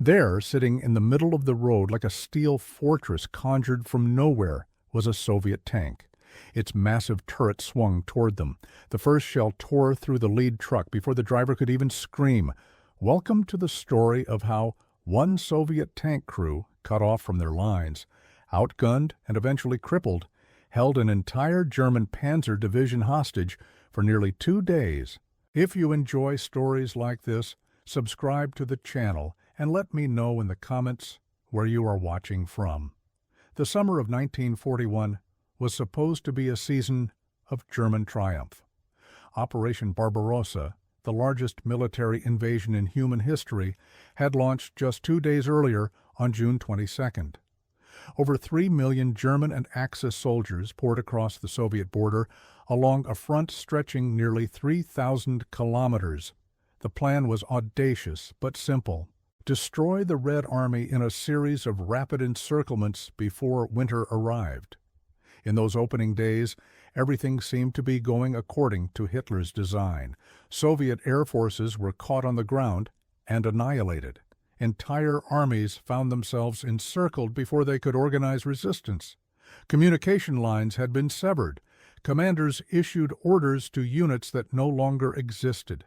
There, sitting in the middle of the road like a steel fortress conjured from nowhere, was a Soviet tank. Its massive turret swung toward them. The first shell tore through the lead truck before the driver could even scream. Welcome to the story of how one Soviet tank crew, cut off from their lines, outgunned and eventually crippled, held an entire German Panzer division hostage for nearly 2 days. If you enjoy stories like this, subscribe to the channel and let me know in the comments where you are watching from. The summer of 1941 was supposed to be a season of German triumph. Operation Barbarossa, the largest military invasion in human history, had launched just 2 days earlier on June 22nd. Over 3 million German and Axis soldiers poured across the Soviet border along a front stretching nearly 3,000 kilometers. The plan was audacious but simple. Destroy the Red Army in a series of rapid encirclements before winter arrived. In those opening days, everything seemed to be going according to Hitler's design. Soviet air forces were caught on the ground and annihilated. Entire armies found themselves encircled before they could organize resistance. Communication lines had been severed. Commanders issued orders to units that no longer existed.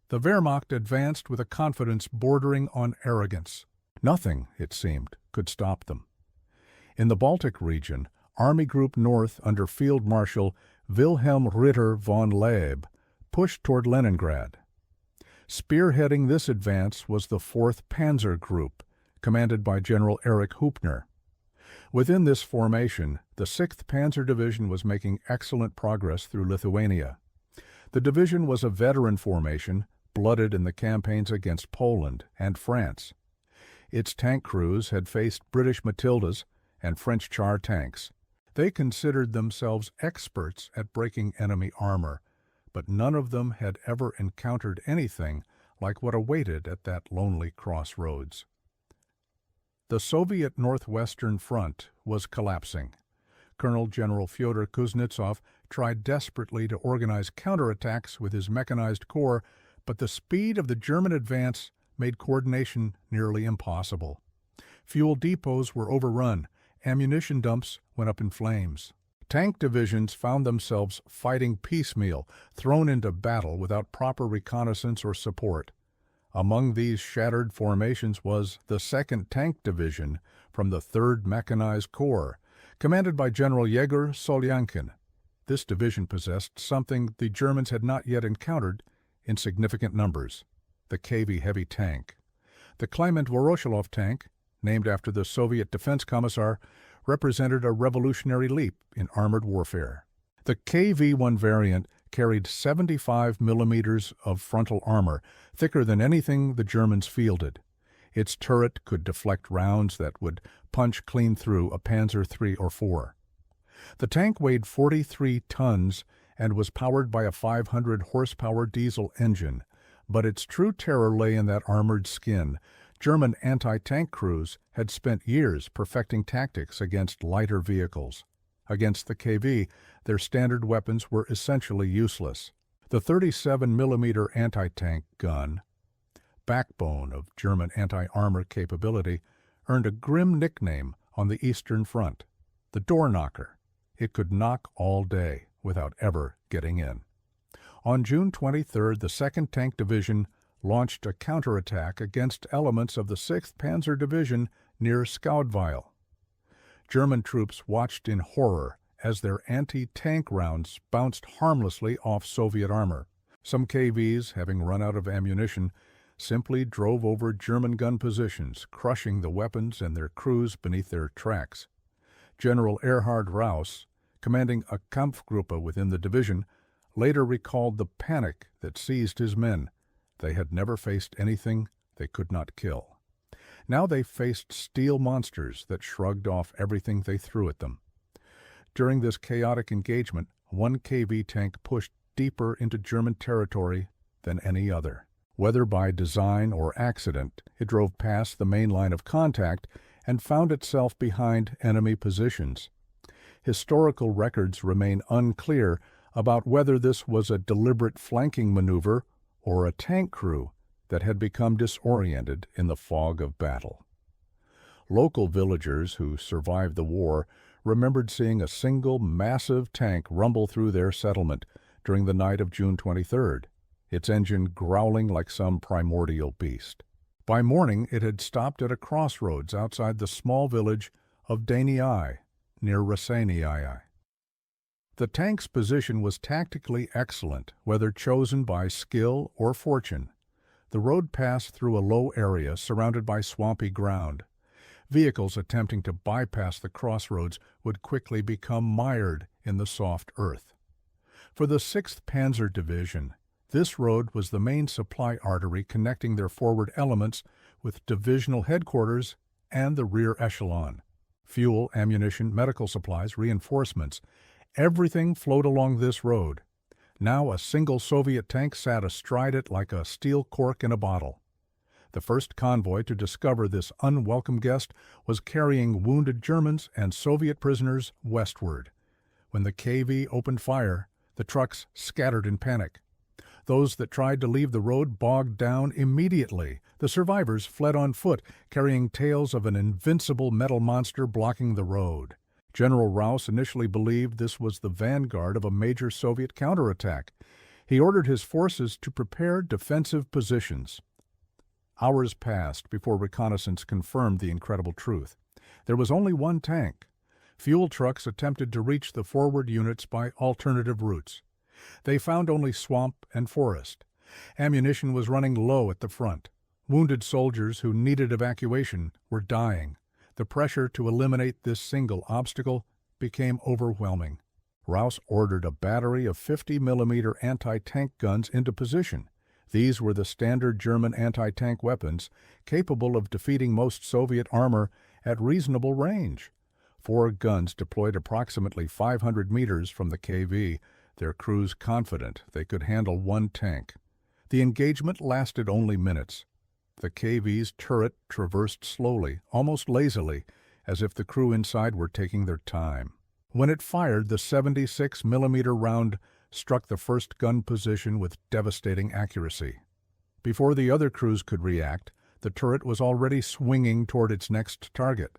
The Wehrmacht advanced with a confidence bordering on arrogance. Nothing, it seemed, could stop them. In the Baltic region, Army Group North under Field Marshal Wilhelm Ritter von Leeb pushed toward Leningrad. Spearheading this advance was the 4th Panzer Group, commanded by General Erich Hupner. Within this formation, the 6th Panzer Division was making excellent progress through Lithuania. The division was a veteran formation, blooded in the campaigns against Poland and France. Its tank crews had faced British Matildas and French Char tanks. They considered themselves experts at breaking enemy armor, but none of them had ever encountered anything like what awaited at that lonely crossroads. The Soviet Northwestern Front was collapsing. Colonel General Fyodor Kuznetsov tried desperately to organize counterattacks with his mechanized corps, but the speed of the German advance made coordination nearly impossible. Fuel depots were overrun. Ammunition dumps went up in flames. Tank divisions found themselves fighting piecemeal, thrown into battle without proper reconnaissance or support. Among these shattered formations was the 2nd Tank Division from the 3rd Mechanized Corps, commanded by General Yegor Solyankin. This division possessed something the Germans had not yet encountered in significant numbers: the KV heavy tank. The Kliment Voroshilov tank, named after the Soviet Defense Commissar, represented a revolutionary leap in armored warfare. The KV-1 variant carried 75 millimeters of frontal armor, thicker than anything the Germans fielded. Its turret could deflect rounds that would punch clean through a Panzer III or IV. The tank weighed 43 tons and was powered by a 500-horsepower diesel engine, but its true terror lay in that armored skin. German anti-tank crews had spent years perfecting tactics against lighter vehicles. Against the KV, their standard weapons were essentially useless. The 37mm anti-tank gun, backbone of German anti-armor capability, earned a grim nickname on the Eastern Front: the door knocker. It could knock all day without ever getting in. On June 23rd, the 2nd Tank Division launched a counterattack against elements of the 6th Panzer Division near Skaudweil. German troops watched in horror as their anti-tank rounds bounced harmlessly off Soviet armor. Some KVs, having run out of ammunition, simply drove over German gun positions, crushing the weapons and their crews beneath their tracks. General Erhard Raus, commanding a Kampfgruppe within the division, later recalled the panic that seized his men. They had never faced anything they could not kill. Now they faced steel monsters that shrugged off everything they threw at them. During this chaotic engagement, one KV tank pushed deeper into German territory than any other. Whether by design or accident, it drove past the main line of contact and found itself behind enemy positions. Historical records remain unclear about whether this was a deliberate flanking maneuver or a tank crew that had become disoriented in the fog of battle. Local villagers who survived the war remembered seeing a single massive tank rumble through their settlement during the night of June 23rd, its engine growling like some primordial beast. By morning, it had stopped at a crossroads outside the small village of Danii, near Rasenii. The tank's position was tactically excellent, whether chosen by skill or fortune. The road passed through a low area surrounded by swampy ground. Vehicles attempting to bypass the crossroads would quickly become mired in the soft earth. For the 6th Panzer Division, this road was the main supply artery connecting their forward elements with divisional headquarters and the rear echelon. Fuel, ammunition, medical supplies, reinforcements, everything flowed along this road. Now a single Soviet tank sat astride it like a steel cork in a bottle. The first convoy to discover this unwelcome guest was carrying wounded Germans and Soviet prisoners westward. When the KV opened fire, the trucks scattered in panic. Those that tried to leave the road bogged down immediately. The survivors fled on foot, carrying tales of an invincible metal monster blocking the road. General Rouse initially believed this was the vanguard of a major Soviet counterattack. He ordered his forces to prepare defensive positions. Hours passed before reconnaissance confirmed the incredible truth. There was only one tank. Fuel trucks attempted to reach the forward units by alternative routes. They found only swamp and forest. Ammunition was running low at the front. Wounded soldiers who needed evacuation were dying. The pressure to eliminate this single obstacle became overwhelming. Rouse ordered a battery of 50mm anti-tank guns into position. These were the standard German anti-tank weapons, capable of defeating most Soviet armor at reasonable range. 4 guns deployed approximately 500 meters from the KV, their crews confident they could handle one tank. The engagement lasted only minutes. The KV's turret traversed slowly, almost lazily, as if the crew inside were taking their time. When it fired, the 76mm round struck the first gun position with devastating accuracy. Before the other crews could react, the turret was already swinging toward its next target.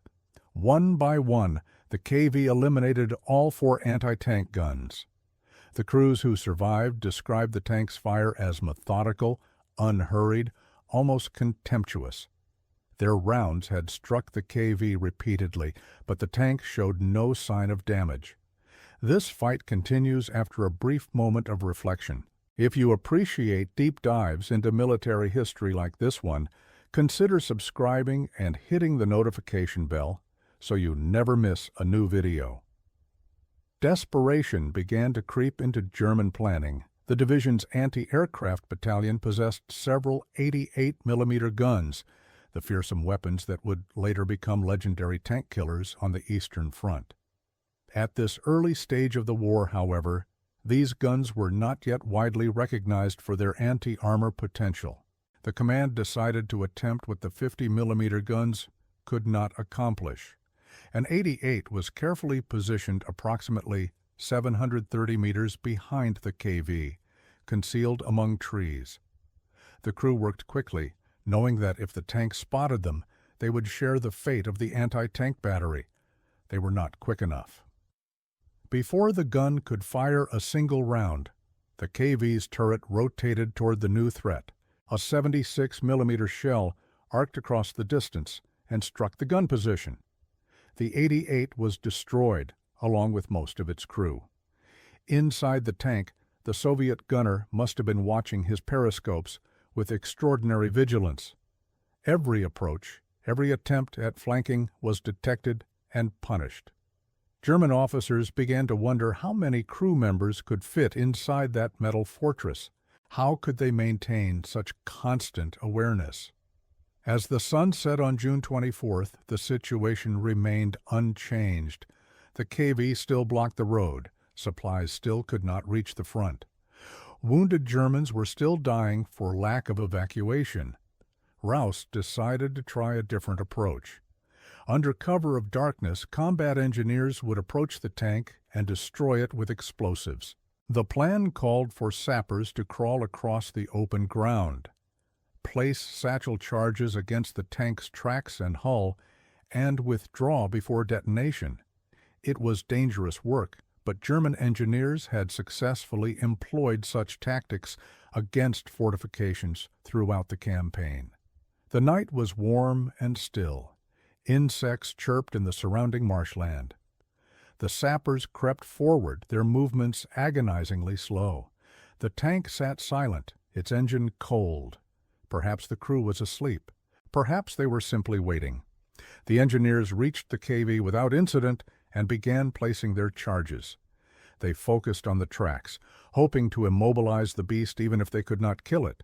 One by one, the KV eliminated all 4 anti-tank guns. The crews who survived described the tank's fire as methodical, unhurried, almost contemptuous. Their rounds had struck the KV repeatedly, but the tank showed no sign of damage. This fight continues after a brief moment of reflection. If you appreciate deep dives into military history like this one, consider subscribing and hitting the notification bell so you never miss a new video. Desperation began to creep into German planning. The division's anti-aircraft battalion possessed several 88mm guns, the fearsome weapons that would later become legendary tank killers on the Eastern Front. At this early stage of the war, however, these guns were not yet widely recognized for their anti-armor potential. The command decided to attempt what the 50mm guns could not accomplish. An 88 was carefully positioned approximately 730 meters behind the KV, concealed among trees. The crew worked quickly, knowing that if the tank spotted them, they would share the fate of the anti-tank battery. They were not quick enough. Before the gun could fire a single round, the KV's turret rotated toward the new threat. A 76mm shell arced across the distance and struck the gun position. The 88 was destroyed, along with most of its crew. Inside the tank, the Soviet gunner must have been watching his periscopes with extraordinary vigilance. Every approach, every attempt at flanking was detected and punished. German officers began to wonder how many crew members could fit inside that metal fortress. How could they maintain such constant awareness? As the sun set on June 24th, the situation remained unchanged. The KV still blocked the road. Supplies still could not reach the front. Wounded Germans were still dying for lack of evacuation. Rouse decided to try a different approach. Under cover of darkness, combat engineers would approach the tank and destroy it with explosives. The plan called for sappers to crawl across the open ground. place satchel charges against the tank's tracks and hull, and withdraw before detonation. It was dangerous work, but German engineers had successfully employed such tactics against fortifications throughout the campaign. The night was warm and still. Insects chirped in the surrounding marshland. The sappers crept forward, their movements agonizingly slow. The tank sat silent, its engine cold. Perhaps the crew was asleep. Perhaps they were simply waiting. The engineers reached the KV without incident and began placing their charges. They focused on the tracks, hoping to immobilize the beast even if they could not kill it.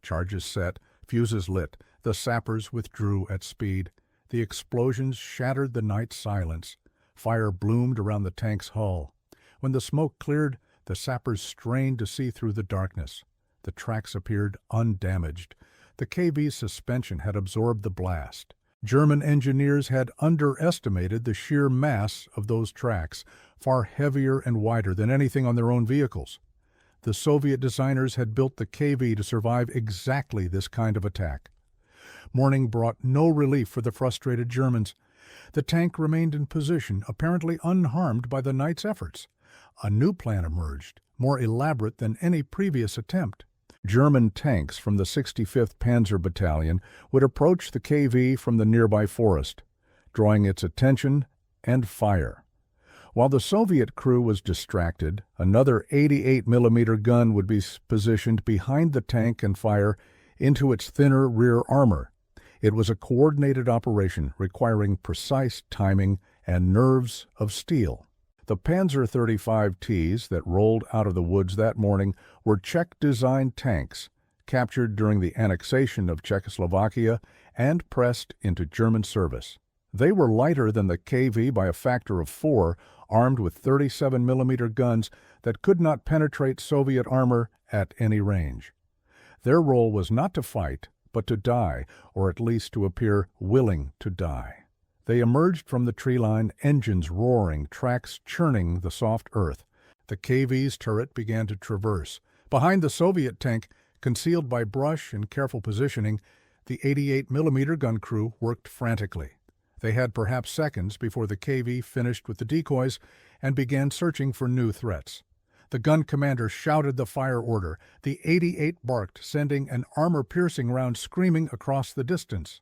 Charges set, fuses lit, the sappers withdrew at speed. The explosions shattered the night silence. Fire bloomed around the tank's hull. When the smoke cleared, the sappers strained to see through the darkness. The tracks appeared undamaged. The KV's suspension had absorbed the blast. German engineers had underestimated the sheer mass of those tracks, far heavier and wider than anything on their own vehicles. The Soviet designers had built the KV to survive exactly this kind of attack. Morning brought no relief for the frustrated Germans. The tank remained in position, apparently unharmed by the night's efforts. A new plan emerged, more elaborate than any previous attempt. German tanks from the 65th Panzer Battalion would approach the KV from the nearby forest, drawing its attention and fire. While the Soviet crew was distracted, another 88mm gun would be positioned behind the tank and fire into its thinner rear armor. It was a coordinated operation requiring precise timing and nerves of steel. The Panzer 35Ts that rolled out of the woods that morning were Czech-designed tanks, captured during the annexation of Czechoslovakia and pressed into German service. They were lighter than the KV by a factor of 4, armed with 37mm guns that could not penetrate Soviet armor at any range. Their role was not to fight, but to die, or at least to appear willing to die. They emerged from the tree line, engines roaring, tracks churning the soft earth. The KV's turret began to traverse. Behind the Soviet tank, concealed by brush and careful positioning, the 88mm gun crew worked frantically. They had perhaps seconds before the KV finished with the decoys and began searching for new threats. The gun commander shouted the fire order. The 88 barked, sending an armor-piercing round screaming across the distance.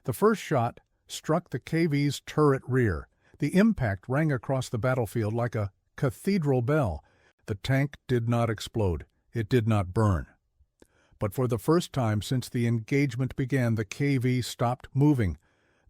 The first shot struck the KV's turret rear. The impact rang across the battlefield like a cathedral bell. The tank did not explode. It did not burn. But for the first time since the engagement began, the KV stopped moving.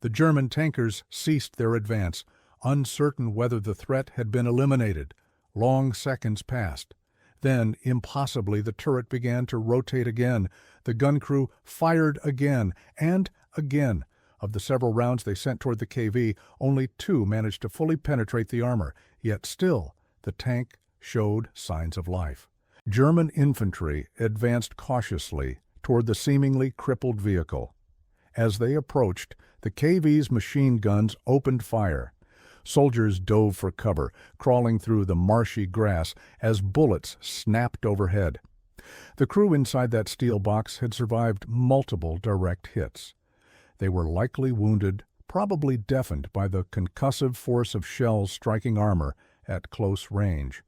The German tankers ceased their advance, uncertain whether the threat had been eliminated. Long seconds passed. Then, impossibly, the turret began to rotate again. The gun crew fired again and again. Of the several rounds they sent toward the KV, only 2 managed to fully penetrate the armor, yet still the tank showed signs of life. German infantry advanced cautiously toward the seemingly crippled vehicle. As they approached, the KV's machine guns opened fire. Soldiers dove for cover, crawling through the marshy grass as bullets snapped overhead. The crew inside that steel box had survived multiple direct hits. They were likely wounded, probably deafened by the concussive force of shells striking armor at close range.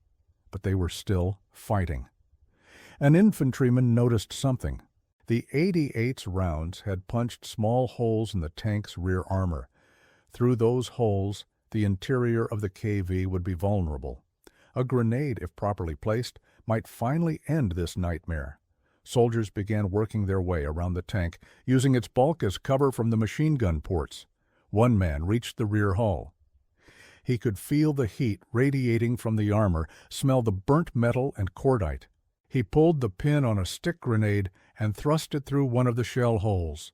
But they were still fighting. An infantryman noticed something. The 88's rounds had punched small holes in the tank's rear armor. Through those holes, the interior of the KV would be vulnerable. A grenade, if properly placed, might finally end this nightmare. Soldiers began working their way around the tank, using its bulk as cover from the machine gun ports. One man reached the rear hull. He could feel the heat radiating from the armor, smell the burnt metal and cordite. He pulled the pin on a stick grenade and thrust it through one of the shell holes.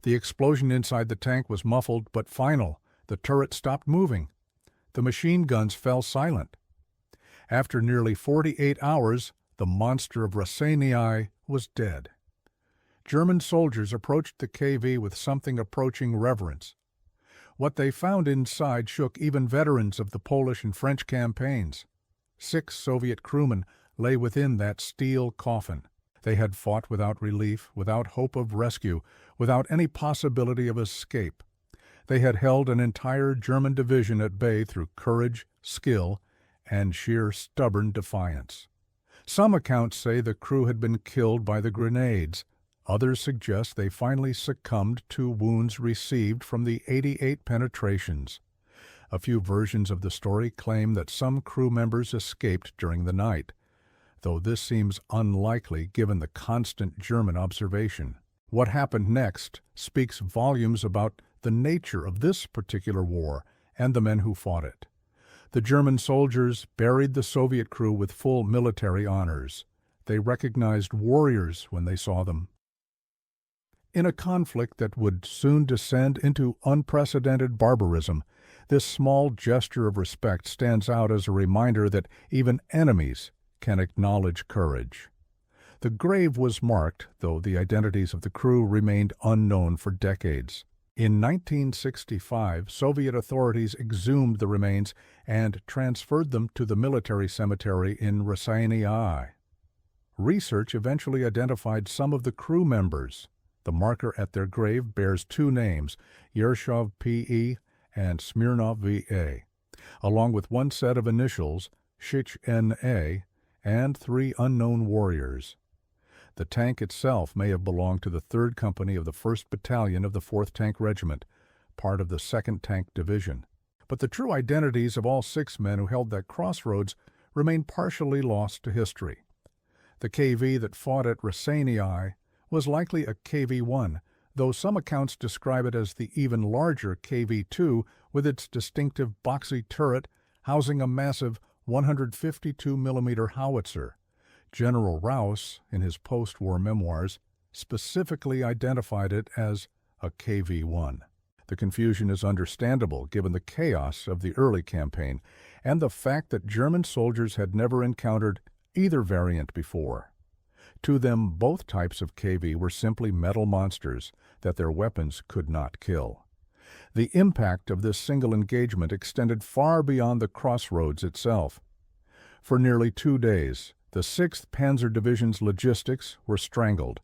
The explosion inside the tank was muffled but final. The turret stopped moving. The machine guns fell silent. After nearly 48 hours, the monster of Rasenii was dead. German soldiers approached the KV with something approaching reverence. What they found inside shook even veterans of the Polish and French campaigns. 6 Soviet crewmen lay within that steel coffin. They had fought without relief, without hope of rescue, without any possibility of escape. They had held an entire German division at bay through courage, skill, and sheer stubborn defiance. Some accounts say the crew had been killed by the grenades. Others suggest they finally succumbed to wounds received from the 88 penetrations. A few versions of the story claim that some crew members escaped during the night, though this seems unlikely given the constant German observation. What happened next speaks volumes about the nature of this particular war and the men who fought it. The German soldiers buried the Soviet crew with full military honors. They recognized warriors when they saw them. In a conflict that would soon descend into unprecedented barbarism, this small gesture of respect stands out as a reminder that even enemies can acknowledge courage. The grave was marked, though the identities of the crew remained unknown for decades. In 1965, Soviet authorities exhumed the remains and transferred them to the military cemetery in Raseiniai. Research eventually identified some of the crew members. The marker at their grave bears two names, Yershov P.E. and Smirnov V.A., along with one set of initials, Shich N.A., and three unknown warriors. The tank itself may have belonged to the 3rd Company of the 1st Battalion of the 4th Tank Regiment, part of the 2nd Tank Division. But the true identities of all 6 men who held that crossroads remain partially lost to history. The KV that fought at Raseiniai was likely a KV-1, though some accounts describe it as the even larger KV-2 with its distinctive boxy turret housing a massive 152mm howitzer. General Rouse, in his post-war memoirs, specifically identified it as a KV-1. The confusion is understandable given the chaos of the early campaign and the fact that German soldiers had never encountered either variant before. To them, both types of KV were simply metal monsters that their weapons could not kill. The impact of this single engagement extended far beyond the crossroads itself. For nearly 2 days, the 6th Panzer Division's logistics were strangled.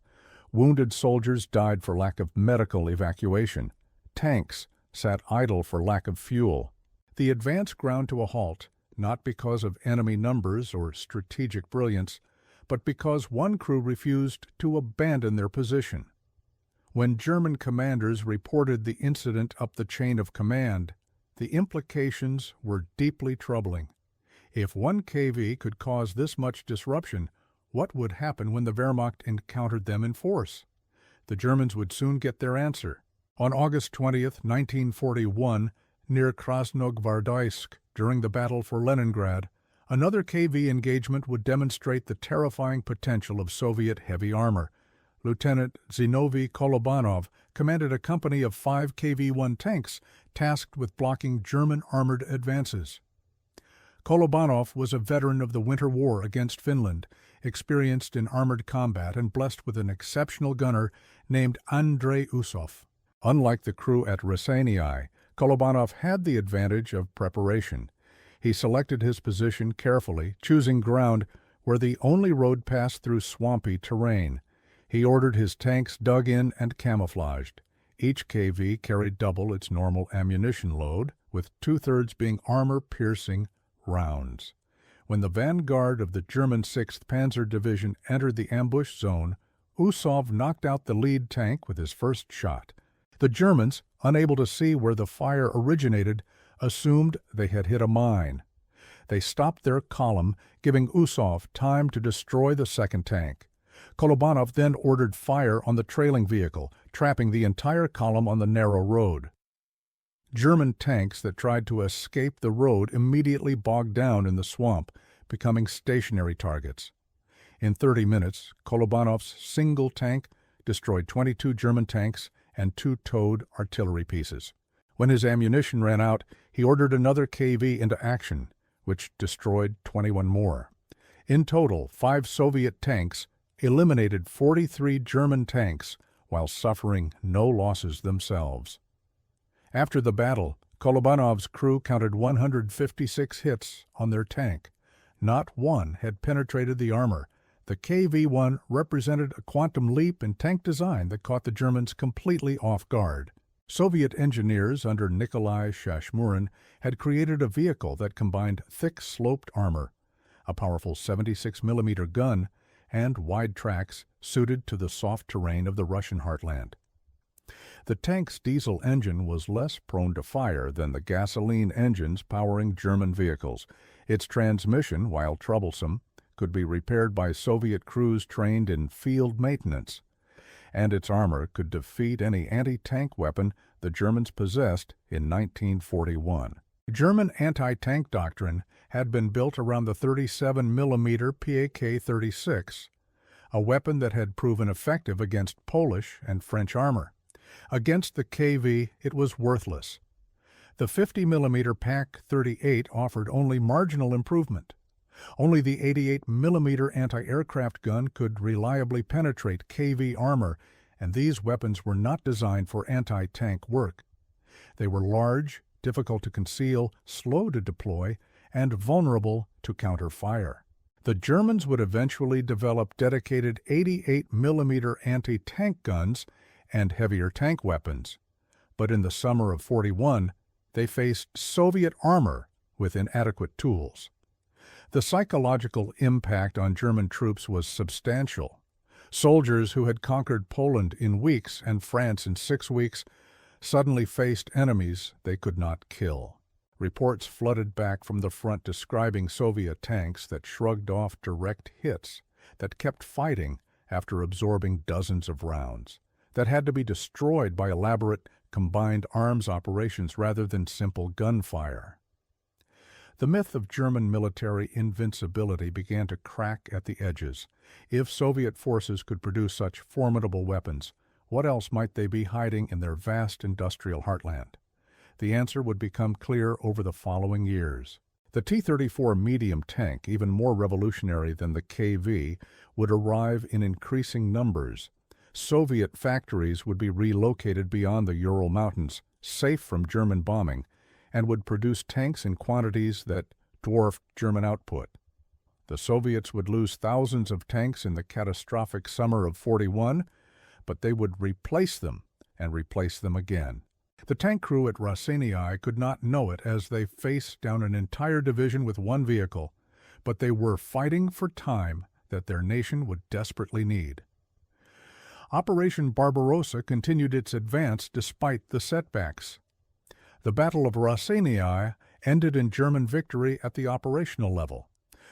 Wounded soldiers died for lack of medical evacuation. Tanks sat idle for lack of fuel. The advance ground to a halt, not because of enemy numbers or strategic brilliance, but because one crew refused to abandon their position. When German commanders reported the incident up the chain of command, the implications were deeply troubling. If one KV could cause this much disruption, what would happen when the Wehrmacht encountered them in force? The Germans would soon get their answer. On August 20th, 1941, near Krasnogvardeysk, during the battle for Leningrad, another KV engagement would demonstrate the terrifying potential of Soviet heavy armor. Lieutenant Zinovy Kolobanov commanded a company of 5 KV-1 tanks tasked with blocking German armored advances. Kolobanov was a veteran of the Winter War against Finland, experienced in armored combat and blessed with an exceptional gunner named Andrei Usov. Unlike the crew at Raseiniai, Kolobanov had the advantage of preparation. He selected his position carefully, choosing ground where the only road passed through swampy terrain. He ordered his tanks dug in and camouflaged. Each KV carried double its normal ammunition load, with 2/3 being armor-piercing rounds. When the vanguard of the German 6th Panzer Division entered the ambush zone, Usov knocked out the lead tank with his first shot. The Germans, unable to see where the fire originated, assumed they had hit a mine. They stopped their column, giving Usov time to destroy the second tank. Kolobanov then ordered fire on the trailing vehicle, trapping the entire column on the narrow road. German tanks that tried to escape the road immediately bogged down in the swamp, becoming stationary targets. In 30 minutes, Kolobanov's single tank destroyed 22 German tanks and 2 towed artillery pieces. When his ammunition ran out, he ordered another KV into action, which destroyed 21 more. In total, 5 Soviet tanks eliminated 43 German tanks while suffering no losses themselves. After the battle, Kolobanov's crew counted 156 hits on their tank. Not one had penetrated the armor. The KV-1 represented a quantum leap in tank design that caught the Germans completely off guard. Soviet engineers under Nikolai Shashmurin had created a vehicle that combined thick sloped armor, a powerful 76mm gun, and wide tracks suited to the soft terrain of the Russian heartland. The tank's diesel engine was less prone to fire than the gasoline engines powering German vehicles. Its transmission, while troublesome, could be repaired by Soviet crews trained in field maintenance, and its armor could defeat any anti-tank weapon the Germans possessed in 1941. German anti-tank doctrine had been built around the 37mm PAK-36, a weapon that had proven effective against Polish and French armor. Against the KV, it was worthless. The 50mm PAK-38 offered only marginal improvement. Only the 88mm anti-aircraft gun could reliably penetrate KV armor, and these weapons were not designed for anti-tank work. They were large, difficult to conceal, slow to deploy, and vulnerable to counter-fire. The Germans would eventually develop dedicated 88mm anti-tank guns and heavier tank weapons. But in the summer of '41, they faced Soviet armor with inadequate tools. The psychological impact on German troops was substantial. Soldiers who had conquered Poland in weeks and France in 6 weeks suddenly faced enemies they could not kill. Reports flooded back from the front describing Soviet tanks that shrugged off direct hits, that kept fighting after absorbing dozens of rounds, that had to be destroyed by elaborate combined arms operations rather than simple gunfire. The myth of German military invincibility began to crack at the edges. If Soviet forces could produce such formidable weapons, what else might they be hiding in their vast industrial heartland? The answer would become clear over the following years. The T-34 medium tank, even more revolutionary than the KV, would arrive in increasing numbers. Soviet factories would be relocated beyond the Ural Mountains, safe from German bombing, and would produce tanks in quantities that dwarfed German output. The Soviets would lose thousands of tanks in the catastrophic summer of '41, but they would replace them and replace them again. The tank crew at Rasenii could not know it as they faced down an entire division with one vehicle, but they were fighting for time that their nation would desperately need. Operation Barbarossa continued its advance despite the setbacks. The Battle of Rasenii ended in German victory at the operational level.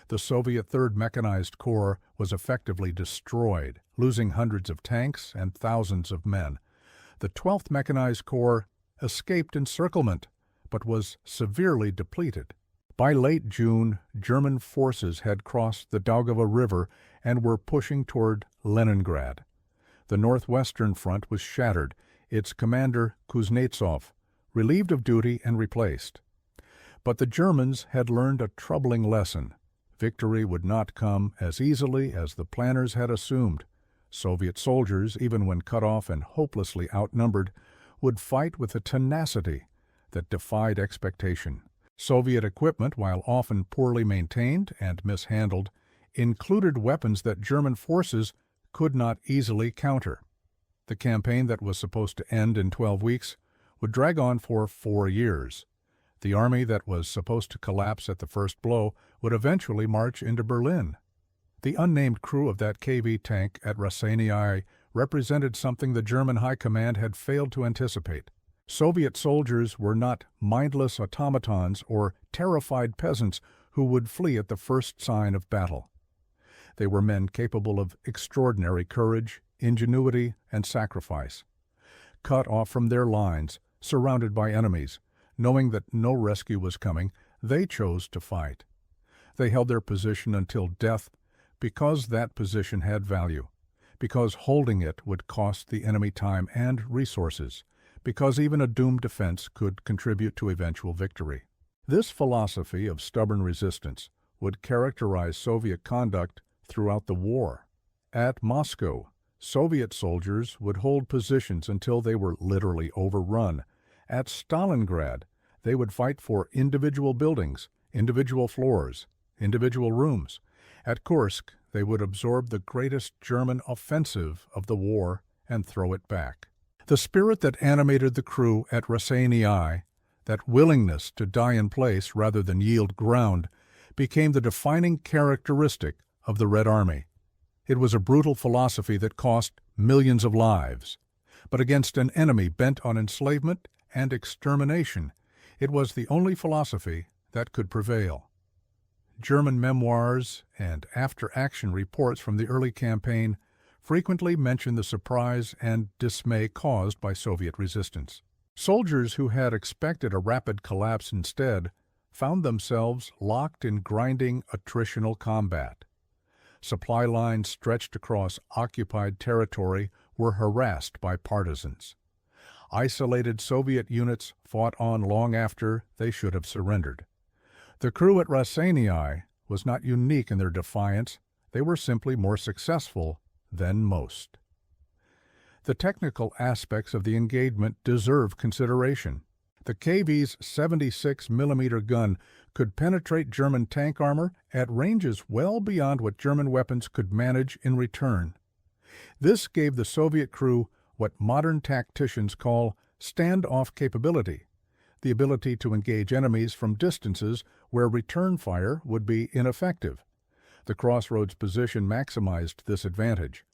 The Soviet 3rd Mechanized Corps was effectively destroyed, losing hundreds of tanks and thousands of men. The 12th Mechanized Corps escaped encirclement, but was severely depleted. By late June, German forces had crossed the Daugava River and were pushing toward Leningrad. The northwestern front was shattered, its commander, Kuznetsov, relieved of duty and replaced. But the Germans had learned a troubling lesson. Victory would not come as easily as the planners had assumed. Soviet soldiers, even when cut off and hopelessly outnumbered, would fight with a tenacity that defied expectation. Soviet equipment, while often poorly maintained and mishandled, included weapons that German forces could not easily counter. The campaign that was supposed to end in 12 weeks would drag on for 4 years. The army that was supposed to collapse at the first blow would eventually march into Berlin. The unnamed crew of that KV tank at Rasenii represented something the German High Command had failed to anticipate. Soviet soldiers were not mindless automatons or terrified peasants who would flee at the first sign of battle. They were men capable of extraordinary courage, ingenuity, and sacrifice. Cut off from their lines, surrounded by enemies, knowing that no rescue was coming, they chose to fight. They held their position until death because that position had value, because holding it would cost the enemy time and resources, because even a doomed defense could contribute to eventual victory. This philosophy of stubborn resistance would characterize Soviet conduct throughout the war. At Moscow, Soviet soldiers would hold positions until they were literally overrun. At Stalingrad, they would fight for individual buildings, individual floors, individual rooms. At Kursk, they would absorb the greatest German offensive of the war and throw it back. The spirit that animated the crew at Raseiniai, that willingness to die in place rather than yield ground, became the defining characteristic of the Red Army. It was a brutal philosophy that cost millions of lives. But against an enemy bent on enslavement and extermination, it was the only philosophy that could prevail. German memoirs and after-action reports from the early campaign frequently mention the surprise and dismay caused by Soviet resistance. Soldiers who had expected a rapid collapse instead found themselves locked in grinding attritional combat. Supply lines stretched across occupied territory were harassed by partisans. Isolated Soviet units fought on long after they should have surrendered. The crew at Raseiniai was not unique in their defiance. They were simply more successful than most. The technical aspects of the engagement deserve consideration. The KV's 76mm gun could penetrate German tank armor at ranges well beyond what German weapons could manage in return. This gave the Soviet crew what modern tacticians call standoff capability, the ability to engage enemies from distances where return fire would be ineffective. The crossroads position maximized this advantage.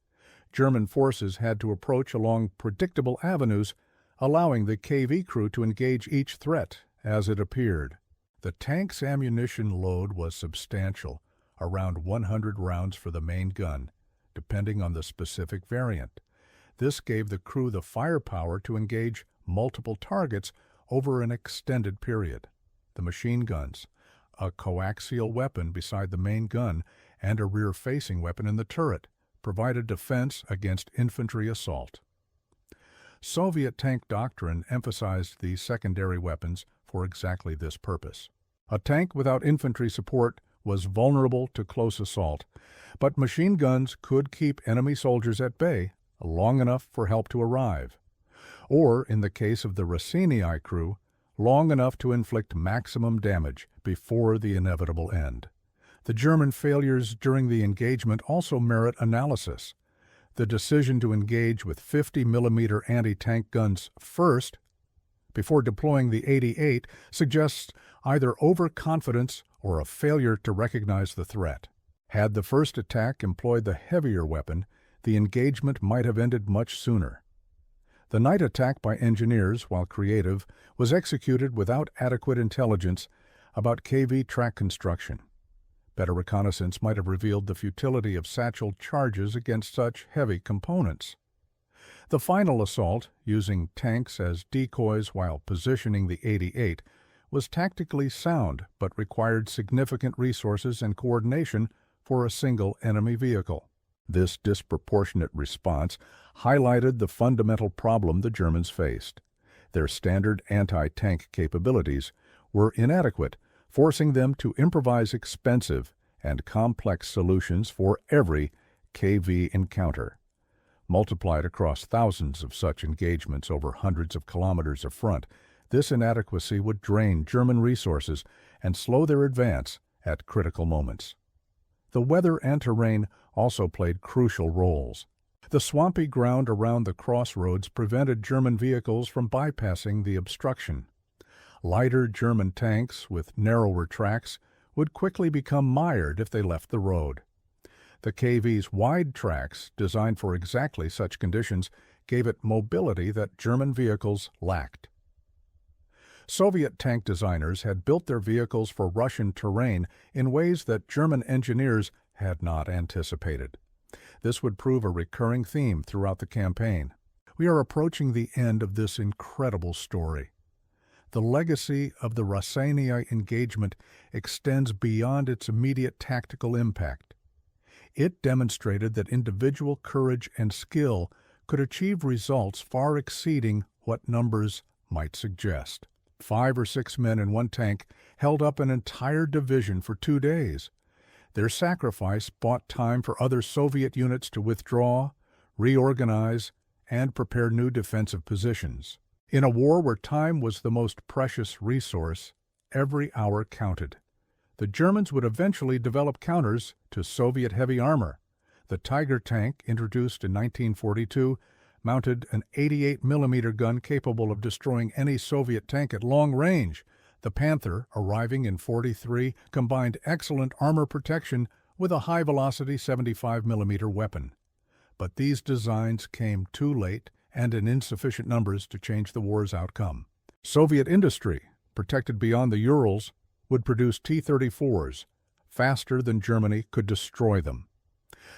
German forces had to approach along predictable avenues, allowing the KV crew to engage each threat as it appeared. The tank's ammunition load was substantial, around 100 rounds for the main gun, depending on the specific variant. This gave the crew the firepower to engage multiple targets over an extended period. The machine guns, a coaxial weapon beside the main gun and a rear-facing weapon in the turret, provided defense against infantry assault. Soviet tank doctrine emphasized these secondary weapons for exactly this purpose. A tank without infantry support was vulnerable to close assault, but machine guns could keep enemy soldiers at bay long enough for help to arrive, or, in the case of the Raseiniai crew, long enough to inflict maximum damage before the inevitable end. The German failures during the engagement also merit analysis. The decision to engage with 50mm anti-tank guns first, before deploying the 88, suggests either overconfidence or a failure to recognize the threat. Had the first attack employed the heavier weapon, the engagement might have ended much sooner. The night attack by engineers, while creative, was executed without adequate intelligence about KV track construction. Better reconnaissance might have revealed the futility of satchel charges against such heavy components. The final assault, using tanks as decoys while positioning the 88, was tactically sound but required significant resources and coordination for a single enemy vehicle. This disproportionate response highlighted the fundamental problem the Germans faced. Their standard anti-tank capabilities were inadequate, forcing them to improvise expensive and complex solutions for every KV encounter. Multiplied across thousands of such engagements over hundreds of kilometers of front, this inadequacy would drain German resources and slow their advance at critical moments. The weather and terrain also played crucial roles. The swampy ground around the crossroads prevented German vehicles from bypassing the obstruction. Lighter German tanks with narrower tracks would quickly become mired if they left the road. The KV's wide tracks, designed for exactly such conditions, gave it mobility that German vehicles lacked. Soviet tank designers had built their vehicles for Russian terrain in ways that German engineers had not anticipated. This would prove a recurring theme throughout the campaign. We are approaching the end of this incredible story. The legacy of the Raseiniai engagement extends beyond its immediate tactical impact. It demonstrated that individual courage and skill could achieve results far exceeding what numbers might suggest. 5 or 6 men in one tank held up an entire division for 2 days. Their sacrifice bought time for other Soviet units to withdraw, reorganize, and prepare new defensive positions. In a war where time was the most precious resource, every hour counted. The Germans would eventually develop counters to Soviet heavy armor. The Tiger tank, introduced in 1942, mounted an 88mm gun capable of destroying any Soviet tank at long range. The Panther, arriving in '43, combined excellent armor protection with a high-velocity 75mm weapon. But these designs came too late and in insufficient numbers to change the war's outcome. Soviet industry, protected beyond the Urals, would produce T-34s faster than Germany could destroy them.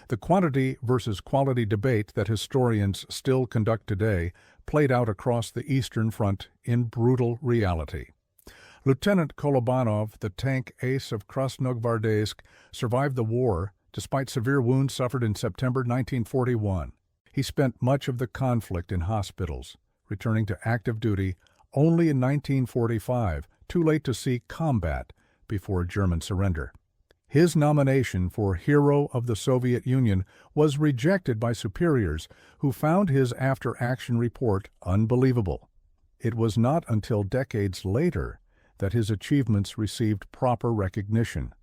The quantity versus quality debate that historians still conduct today played out across the Eastern Front in brutal reality. Lieutenant Kolobanov, the tank ace of Krasnogvardeysk, survived the war despite severe wounds suffered in September 1941. He spent much of the conflict in hospitals, returning to active duty only in 1945, too late to see combat before German surrender. His nomination for Hero of the Soviet Union was rejected by superiors who found his after-action report unbelievable. It was not until decades later that his achievements received proper recognition.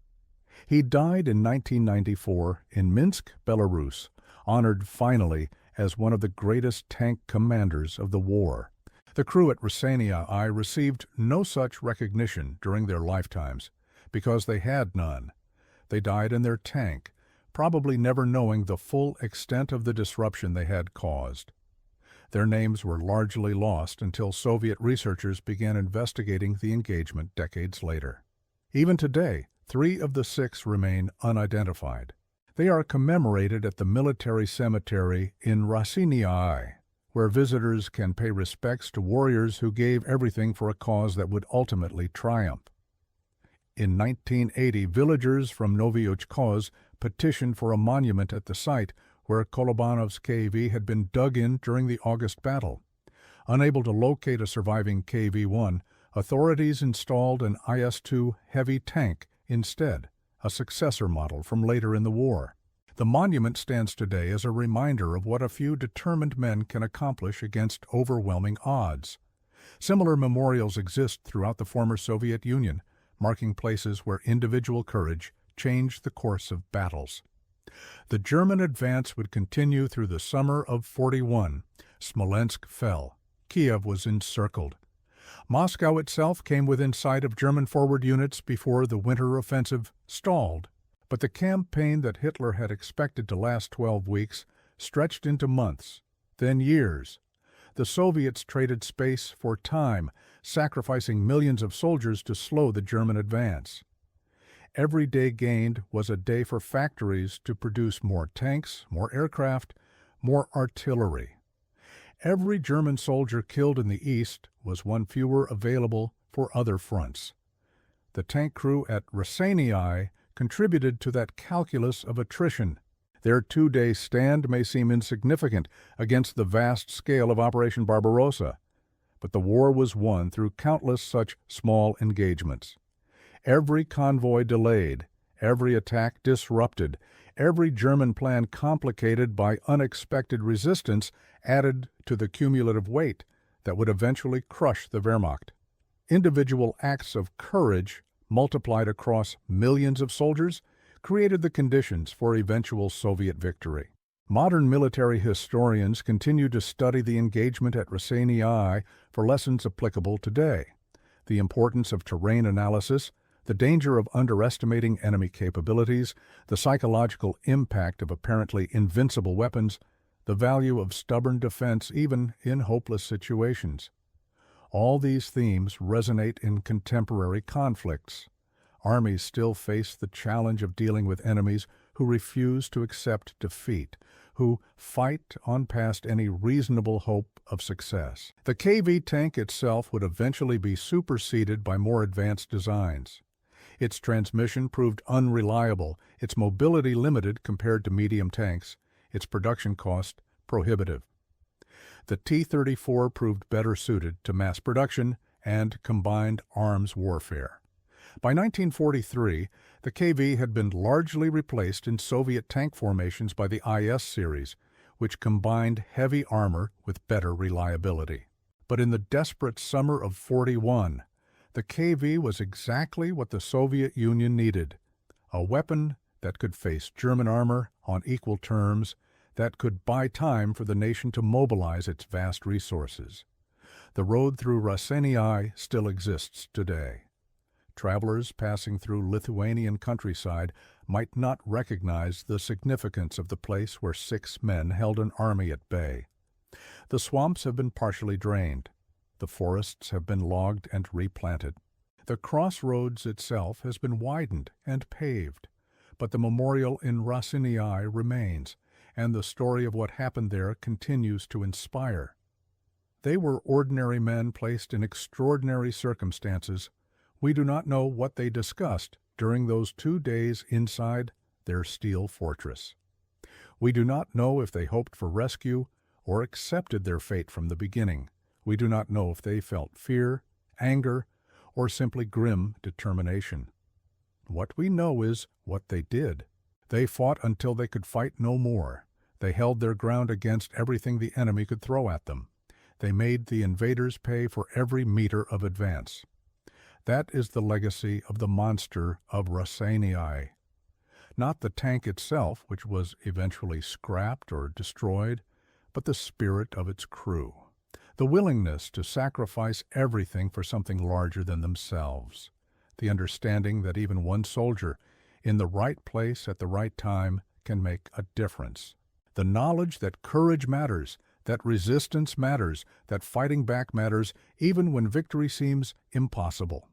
He died in 1994 in Minsk, Belarus, honored finally as one of the greatest tank commanders of the war. The crew at Rassenia I received no such recognition during their lifetimes, because they had none. They died in their tank, probably never knowing the full extent of the disruption they had caused. Their names were largely lost until Soviet researchers began investigating the engagement decades later. Even today, 3 of the 6 remain unidentified. They are commemorated at the military cemetery in Rassenia I, where visitors can pay respects to warriors who gave everything for a cause that would ultimately triumph. In 1980, villagers from Novy-Uchkoz petitioned for a monument at the site where Kolobanov's KV had been dug in during the August battle. Unable to locate a surviving KV-1, authorities installed an IS-2 heavy tank instead, a successor model from later in the war. The monument stands today as a reminder of what a few determined men can accomplish against overwhelming odds. Similar memorials exist throughout the former Soviet Union, marking places where individual courage changed the course of battles. The German advance would continue through the summer of '41. Smolensk fell. Kiev was encircled. Moscow itself came within sight of German forward units before the winter offensive stalled. But the campaign that Hitler had expected to last 12 weeks stretched into months, then years. The Soviets traded space for time, sacrificing millions of soldiers to slow the German advance. Every day gained was a day for factories to produce more tanks, more aircraft, more artillery. Every German soldier killed in the East was one fewer available for other fronts. The tank crew at Rassenia I contributed to that calculus of attrition. Their 2-day stand may seem insignificant against the vast scale of Operation Barbarossa, but the war was won through countless such small engagements. Every convoy delayed, every attack disrupted, every German plan complicated by unexpected resistance added to the cumulative weight that would eventually crush the Wehrmacht. Individual acts of courage multiplied across millions of soldiers created the conditions for eventual Soviet victory. Modern military historians continue to study the engagement at Rassenia I for lessons applicable today. The importance of terrain analysis, the danger of underestimating enemy capabilities, the psychological impact of apparently invincible weapons, the value of stubborn defense even in hopeless situations. All these themes resonate in contemporary conflicts. Armies still face the challenge of dealing with enemies who refuse to accept defeat, who fight on past any reasonable hope of success. The KV tank itself would eventually be superseded by more advanced designs. Its transmission proved unreliable, its mobility limited compared to medium tanks, its production cost prohibitive. The T-34 proved better suited to mass production and combined arms warfare. By 1943, the KV had been largely replaced in Soviet tank formations by the IS series, which combined heavy armor with better reliability. But in the desperate summer of '41, The KV was exactly what the Soviet Union needed, a weapon that could face German armor on equal terms, that could buy time for the nation to mobilize its vast resources. The road through Raseiniai still exists today. Travelers passing through Lithuanian countryside might not recognize the significance of the place where 6 men held an army at bay. The swamps have been partially drained. The forests have been logged and replanted. The crossroads itself has been widened and paved, but the memorial in Raseiniai remains, and the story of what happened there continues to inspire. They were ordinary men placed in extraordinary circumstances. We do not know what they discussed during those 2 days inside their steel fortress. We do not know if they hoped for rescue or accepted their fate from the beginning. We do not know if they felt fear, anger, or simply grim determination. What we know is what they did. They fought until they could fight no more. They held their ground against everything the enemy could throw at them. They made the invaders pay for every meter of advance. That is the legacy of the monster of Raseiniai. Not the tank itself, which was eventually scrapped or destroyed, but the spirit of its crew. The willingness to sacrifice everything for something larger than themselves. The understanding that even one soldier in the right place at the right time can make a difference. The knowledge that courage matters, that resistance matters, that fighting back matters, even when victory seems impossible.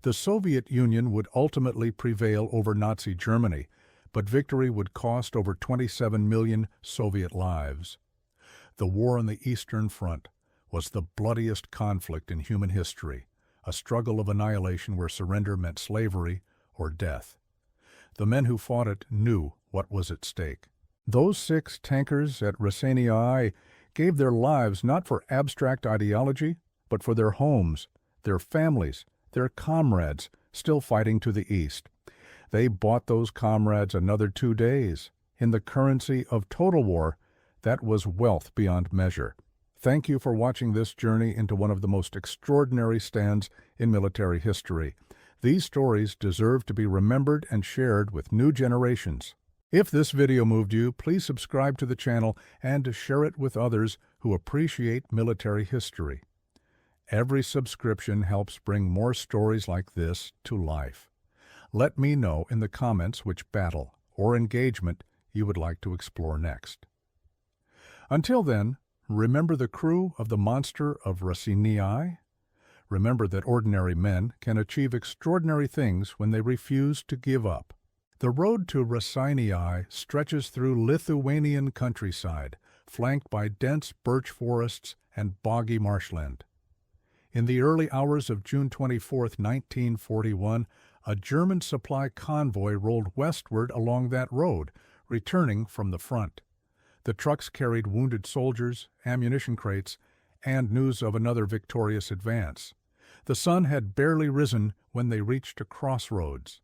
The Soviet Union would ultimately prevail over Nazi Germany, but victory would cost over 27 million Soviet lives. The war on the Eastern Front was the bloodiest conflict in human history, a struggle of annihilation where surrender meant slavery or death. The men who fought it knew what was at stake. Those 6 tankers at Raseiniai gave their lives not for abstract ideology, but for their homes, their families, their comrades still fighting to the east. They bought those comrades another 2 days. In the currency of total war, that was wealth beyond measure. Thank you for watching this journey into one of the most extraordinary stands in military history. These stories deserve to be remembered and shared with new generations. If this video moved you, please subscribe to the channel and share it with others who appreciate military history. Every subscription helps bring more stories like this to life. Let me know in the comments which battle or engagement you would like to explore next. Until then, remember the crew of the monster of Raseiniai. Remember that ordinary men can achieve extraordinary things when they refuse to give up. The road to Raseiniai stretches through Lithuanian countryside, flanked by dense birch forests and boggy marshland. In the early hours of June 24, 1941, a German supply convoy rolled westward along that road, returning from the front. The trucks carried wounded soldiers, ammunition crates, and news of another victorious advance. The sun had barely risen when they reached a crossroads.